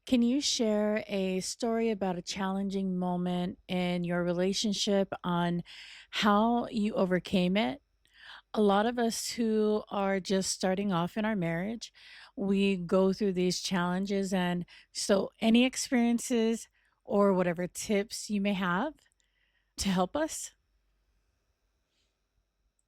Can you share a story about a challenging moment in your relationship on how you overcame it? A lot of us who are just starting off in our marriage, we go through these challenges. And so, any experiences or whatever tips you may have to help us?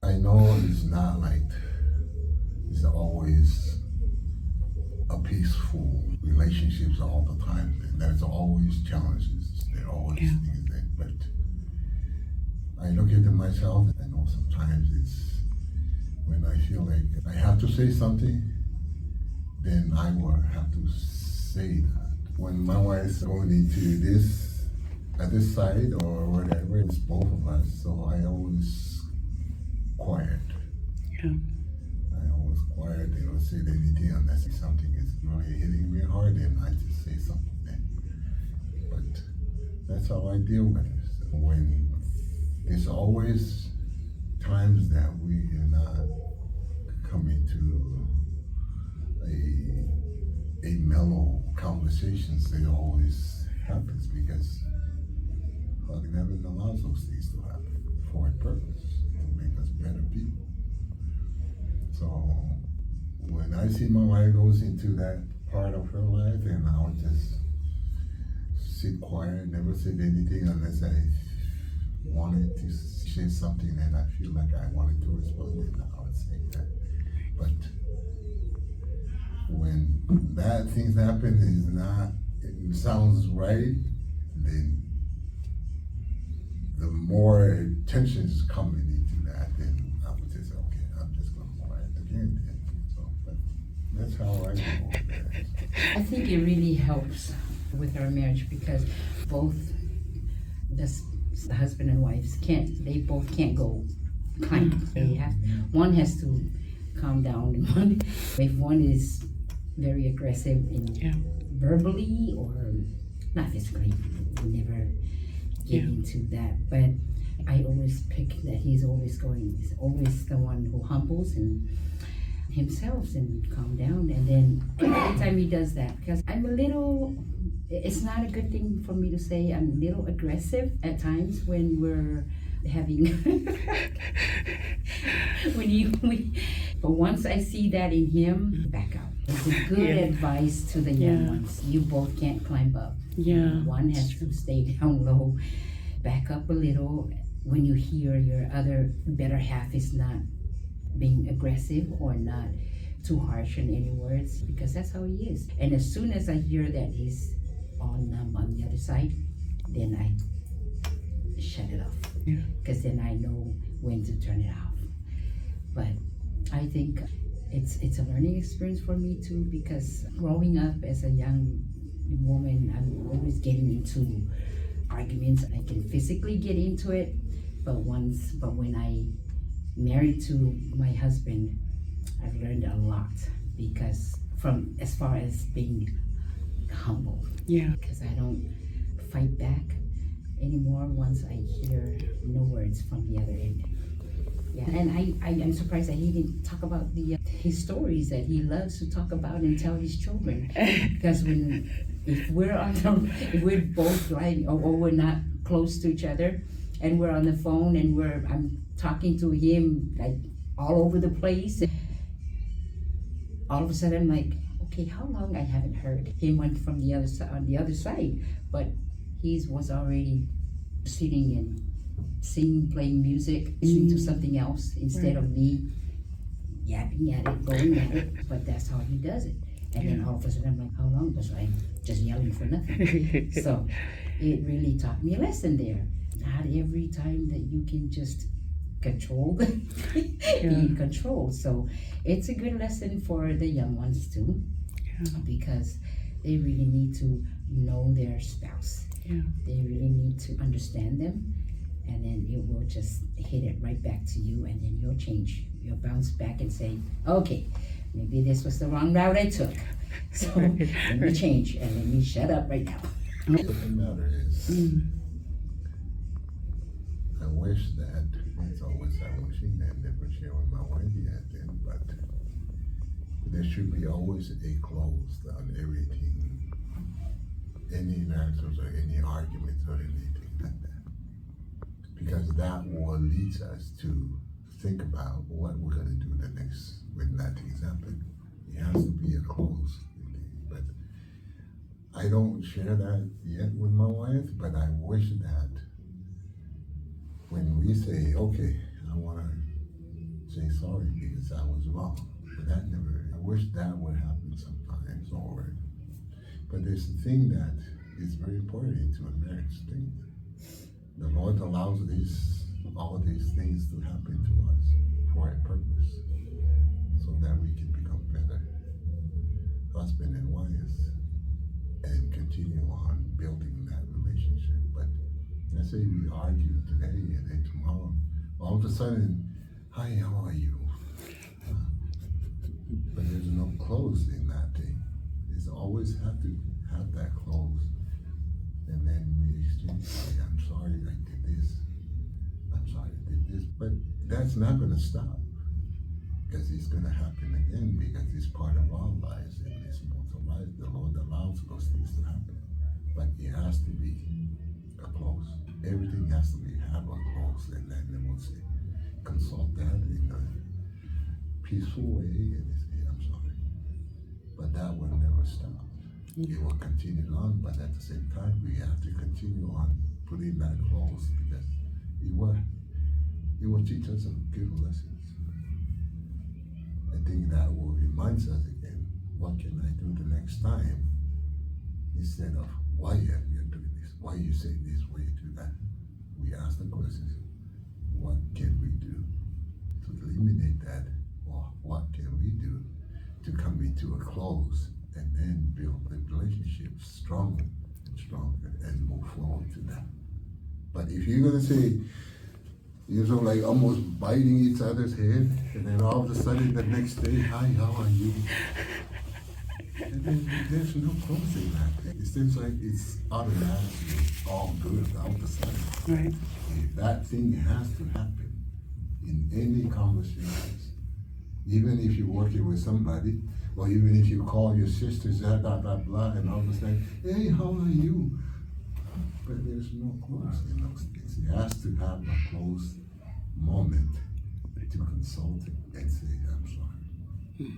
I know it's not like it's always a peaceful relationships all the time. And there's always challenges. There are always Yeah. things that, but I look into myself. I know sometimes it's when I feel like I have to say something, then I will have to say that. When my wife's going into this at this side or whatever, it's both of us. So I always quiet. Yeah. I always quiet. They don't say anything unless something is really hitting me hard, and I just say something then. But that's how I deal with it. So when there's always times that we are not coming to a mellow conversations, it always happens because God never allows those things to happen for a purpose to make us better people. So when I see my wife goes into that part of her life, and I'll just sit quiet, never said anything unless I wanted to say something and I feel like I wanted to respond, and I would say that. But when that things happen is not, it sounds right, then the more tension is coming into that, then I would just say, okay, I'm just going to quiet again. Then. So, but that's how I go over there. I think it really helps with our marriage because both the the husband and wives they both can't go climb. They have one has to calm down, and one if one is very aggressive in Yeah. verbally or not physically, we never get Yeah. into that. But I always pick that he's always the one who humbles and himself and calm down. And then every time he does that, because it's not a good thing for me to say I'm a little aggressive at times when we're having but once I see that in him, back out. It's a good Yeah. advice to the young Yeah. ones. You both can't climb up. Yeah. One has to stay down low, back up a little when you hear your other better half is not being aggressive or not too harsh in any words, because that's how he is. And as soon as I hear that he's on the other side, then I shut it off, Yeah. because then I know when to turn it off. But I think it's a learning experience for me too, because growing up as a young woman, I'm always getting into arguments. I can physically get into it, but when I married to my husband, I've learned a lot, because from as far as being humble, Yeah. because I don't fight back anymore once I hear no words from the other end. Yeah, and I'm surprised that he didn't talk about his stories that he loves to talk about and tell his children. Because if we're both lying, or we're not close to each other, and we're on the phone and I'm talking to him like all over the place, all of a sudden I'm like, okay, how long I haven't heard him went from the other side on the other side, but he was already sitting and singing, playing music, listening to something else instead of me yapping at it, going at it. But that's how he does it. And then all of a sudden I'm like, how long was I just yelling for nothing? So it really taught me a lesson there. Not every time that you can just control be controlled. So it's a good lesson for the young ones too, because they really need to know their spouse. Yeah. They really need to understand them, and then it will just hit it right back to you, and then you'll change. You'll bounce back and say, okay, maybe this was the wrong route I took. So let me change and let me shut up right now. The matter is, I wish that it's always I'm wishing that never share with my wife yet, then, but there should be always a close on everything any narratives or any arguments or anything like that. Because that will lead us to think about what we're going to do the next when that thing's happened. It has to be a close. But I don't share that yet with my wife, but I wish that when we say, okay, I want to say sorry because I was wrong, but that never, I wish that would happen sometimes or, but there's a thing that is very important to a marriage thing. The Lord allows all these things to happen to us for a purpose, so that we can become better husband and wives and continue on building that relationship. But let's say we argue today and then tomorrow, all of a sudden, hi, how are you? But there's no close in that thing. It's always have to have that close. And then we exchange, hey, I'm sorry I did this. I'm sorry I did this. But that's not going to stop. Because it's going to happen again, because it's part of our lives and it's mortal life. The Lord allows those things to happen. But it has to be a close. Everything has to be have a close, and then they will say, consult that in a peaceful way and they say, I'm sorry. But that will never stop. It will continue on, but at the same time, we have to continue on putting that close because it will teach us some good lessons. I think that will remind us again, what can I do the next time? Instead of, why are you doing this? Why are you saying this? Why you do that? We ask the questions, what can we do to eliminate that? Or what can we do to come into a close and then build the relationship stronger and stronger and move forward to that? But if you're going to say, you're sort of like almost biting each other's head, and then all of a sudden the next day, hi, how are you? And then there's no close in that. It seems like it's automatically all good all of a sudden. Right. If that thing has to happen in any conversations, even if you're working with somebody, or even if you call your sisters, blah, blah, blah, blah, and all of a sudden, hey, how are you? But there's no close in those things. It has to have a close moment to consult and say, I'm sorry.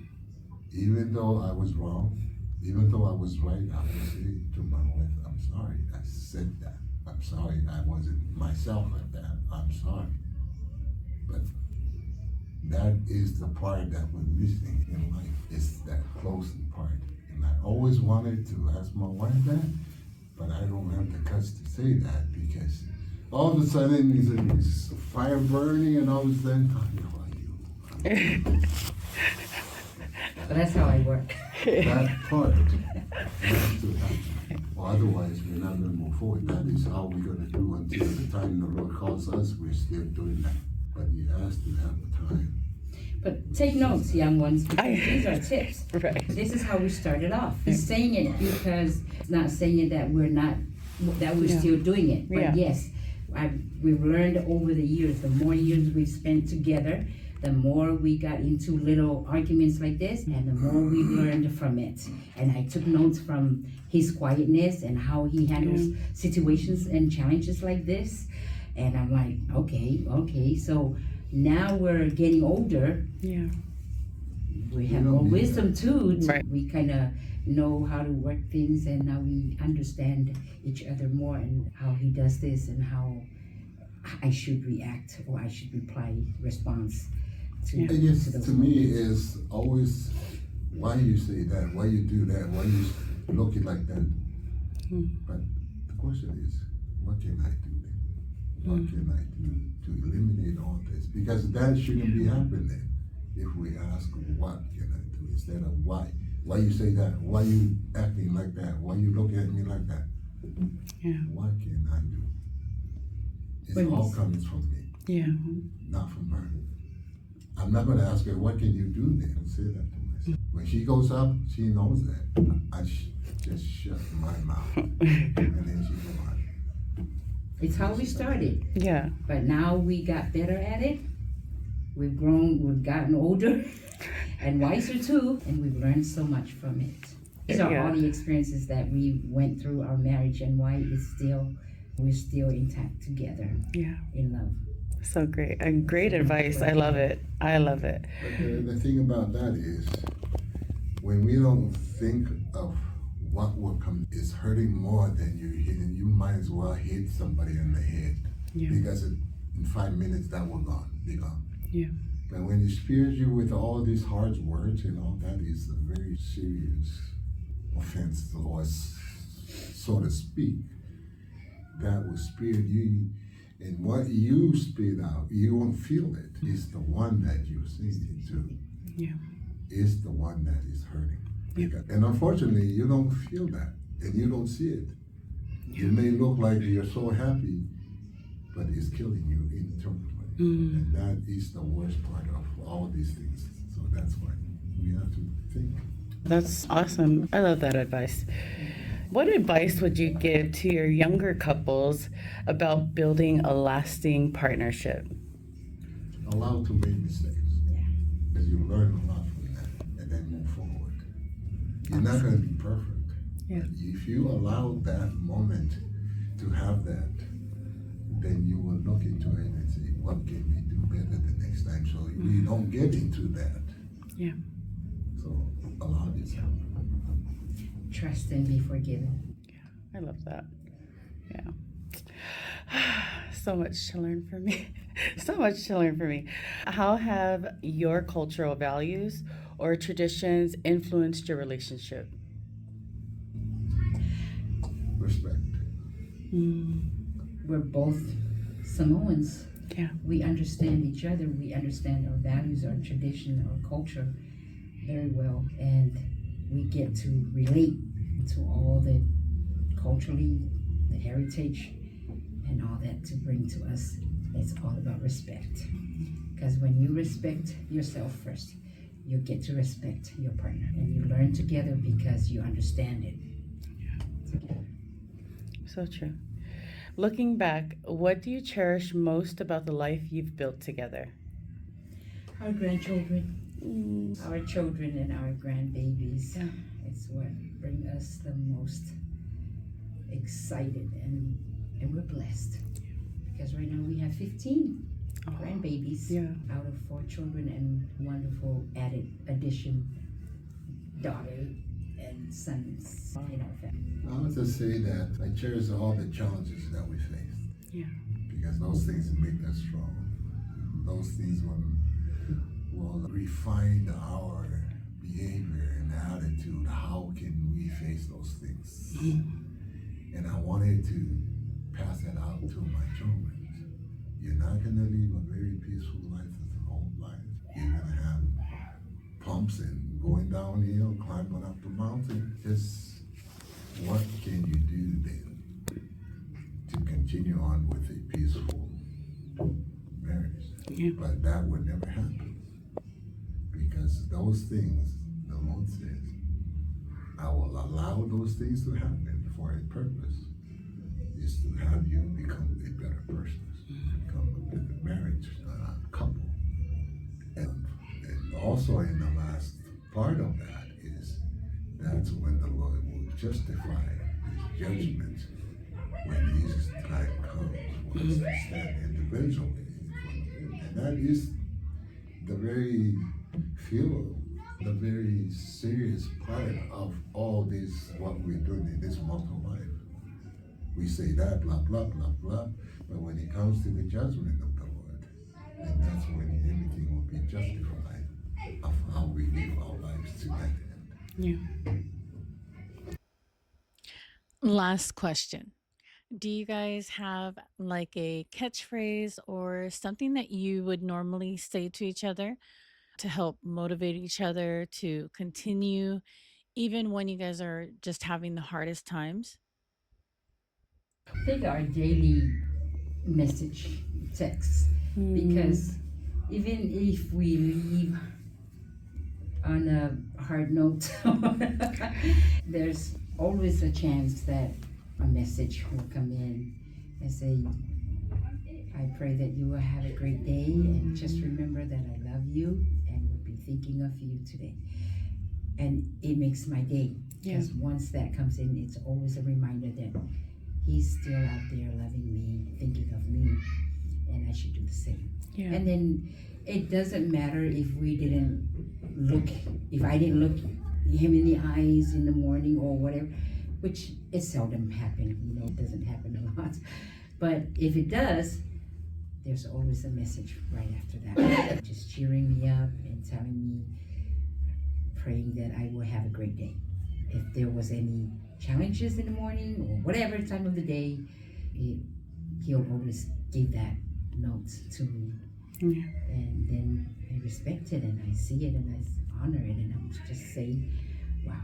Even though I was wrong, even though I was right, I would say to my wife, I'm sorry, I said that. I'm sorry, I wasn't myself at that. I'm sorry. But that is the part that we're missing in life. It's that closing part. And I always wanted to ask my wife that, but I don't have the guts to say that because all of a sudden it's a fire burning and all of a sudden, how are you? But that's how I work. That part has to happen. Or otherwise, we're not going to move forward. That is how we're going to do until the time the Lord calls us. We're still doing that. But it has to have a time. But take notes, young ones, because these are tips. Right. This is how we started off. He's saying it because it's not saying it that we're not, that we're still doing it. But yes, we've learned over the years, the more years we've spent together, the more we got into little arguments like this, and the more we learned from it. And I took notes from his quietness and how he handles situations and challenges like this. And I'm like, okay, so now we're getting older. Yeah. We have more wisdom too. Right. We kind of know how to work things, and now we understand each other more and how he does this and how I should react or I should response to, I guess those to me moments. is always why you say that, why you do that, why you look it like that. But the question is, what can I do then? What can I do to eliminate all this? Because that shouldn't be happening if we ask, what can I do, instead of why. Why you say that? Why you acting like that? Why you looking at me like that? Yeah. What can I do? It's all comes from me, Yeah. not from her. I'm not going to ask her, what can you do then? I'll say that to myself. When she goes up, she knows that. I just shut my mouth. And then she goes on. It's how we started, Yeah. but now we got better at it. We've grown, we've gotten older and wiser too, and we've learned so much from it. These are all Yeah. the experiences that we went through our marriage and why we're still intact together Yeah. in love. So great. And great advice. I love it. I love it. But the thing about that is, when we don't think of what will come, it's hurting more than you're hitting. You might as well hit somebody in the head Yeah. because in 5 minutes that will be gone. Yeah. But when he spears you with all these hard words and all that is a very serious offense, or so to speak, that will spear you. And what you spit out, you won't feel it. It's the one that you're singing to. Yeah. Is the one that is hurting. Yeah. And unfortunately, you don't feel that and you don't see it. You may look like you're so happy, but it's killing you internally. And that is the worst part of all these things. So that's why we have to think. That's awesome. I love that advice. What advice would you give to your younger couples about building a lasting partnership? Allow to make mistakes. Because you learn a lot from that and then move forward. You're not going to be perfect. Yeah. But if you allow that moment to have that, then you will look into it and say, what can we do better the next time so we don't get into that. Yeah. So allow this happen. Trust and be forgiven. I love that. Yeah. So much to learn from me. So much to learn from me. How have your cultural values or traditions influenced your relationship? Respect. We're both Samoans. Yeah. We understand each other. We understand our values, our tradition, our culture very well. And we get to relate to all the culturally, the heritage, and all that to bring to us. It's all about respect. Because when you respect yourself first, you get to respect your partner. And you learn together because you understand it. Together. So true. Looking back, what do you cherish most about the life you've built together? Our grandchildren, our children and our grandbabies. Yeah. It's what brings us the most excited, and we're blessed. Because right now we have 15 grandbabies out of 4 children and wonderful added addition daughter and sons in our family. I want to say that I cherish all the challenges that we faced. Yeah. Because those things make us strong. Those things will refine our behavior and attitude. How can we face those things? And I wanted to pass that out to my children. You're not going to live a very peaceful life as a whole life. You're going to have pumps and going downhill, climbing up the mountain. Just what can you do then to continue on with a peaceful marriage? Yeah. But that would never happen. Because those things, the Lord says, I will allow those things to happen for a purpose, is to have you become a better person, become a better marriage couple. And also in the last part of that is, that's when the Lord will justify his judgment when his time comes for us to stand individually in front of him. And that is the very the very serious part of all this, what we're doing in this mortal life. We say that, blah, blah, blah, blah, but when it comes to the judgment of the Lord, then that's when everything will be justified of how we live our lives to that end. Yeah. Last question. Do you guys have like a catchphrase or something that you would normally say to each other to help motivate each other to continue, even when you guys are just having the hardest times? I think our daily message text, because even if we leave on a hard note, there's always a chance that a message will come in and say, I pray that you will have a great day, and just remember that I love you and will be thinking of you today. and it makes my day. Yeah. Because once that comes in, it's always a reminder that he's still out there loving me, thinking of me, and I should do the same. Yeah. And then it doesn't matter if we didn't look, if I didn't look him in the eyes in the morning or whatever, which it seldom happens, it doesn't happen a lot. But if it does, there's always a message right after that, just cheering me up and telling me, praying that I will have a great day. If there was any challenges in the morning or whatever time of the day, it, he'll always give that note to me. Yeah. And then I respect it and I see it and I honor it, and I just say, wow,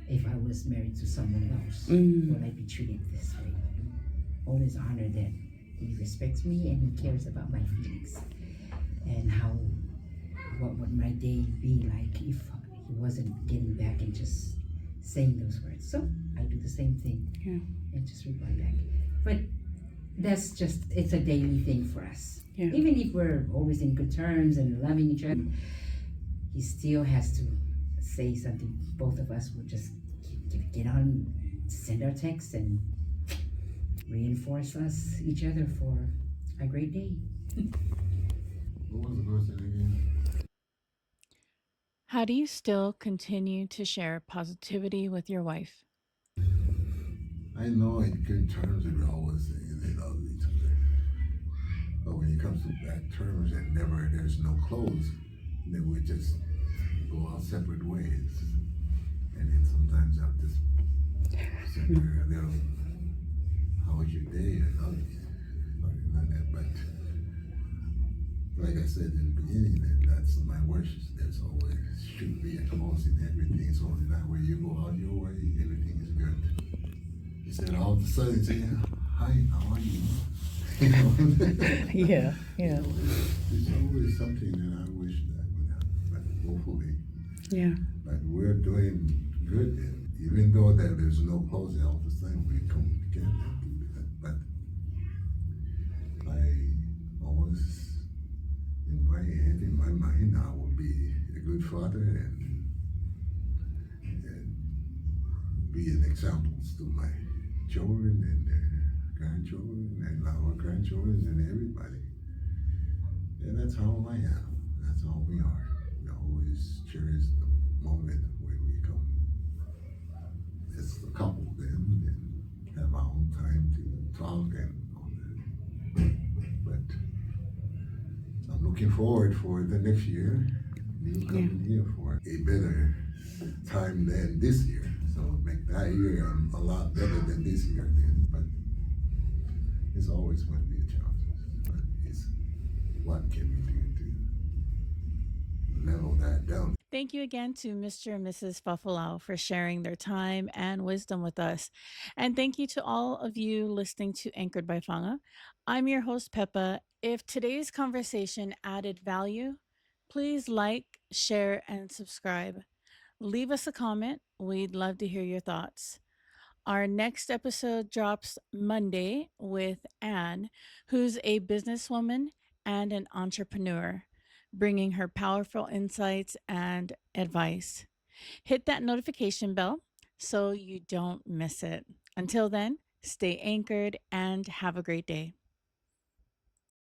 if I was married to someone else, would I be treated this way? Always honor that he respects me and he cares about my feelings and what would my day be like if he wasn't getting back and just saying those words. So I do the same thing. Yeah. And just reply back. But that's just, it's a daily thing for us. Yeah. Even if we're always in good terms and loving each other, he still has to say something. Both of us will just get on, send our texts and reinforce each other for a great day. What was the question again? How do you still continue to share positivity with your wife? I know in good terms we always say they love each other. But when it comes to bad terms and never there's no close, then we just go our separate ways. And then sometimes I'll just sit there a little, how was your day? I love you. Something like that. But like I said in the beginning, that's my worship. There's always should be a close in everything. So that way you go out your way, everything is good. Instead of all of a sudden saying, hi, how are you? Yeah. Yeah. There's always something that I wish that would happen, but hopefully. Yeah. But we're doing good, and even though that there's no closing, all of a sudden we come together and do that. But I always, in my head, in my mind, I will be a good father and be an example to my children and their grandchildren and our grandchildren and everybody. And that's how I am. That's how we are. We always cherish the moment where we come as a couple then and have our own time to talk and all that. But I'm looking forward for the next year, new coming year, for a better time than this year. So make that year a lot better than this year then. But it's always going to be a challenge. But it's what can we do to level that down? Thank you again to Mr. and Mrs. Fafalao for sharing their time and wisdom with us. And thank you to all of you listening to Anchored by Fanga. I'm your host, Pepa. If today's conversation added value, please like, share, and subscribe. Leave us a comment. We'd love to hear your thoughts. Our next episode drops Monday with Anne, who's a businesswoman and an entrepreneur, bringing her powerful insights and advice. Hit that notification bell so you don't miss it. Until then, stay anchored and have a great day.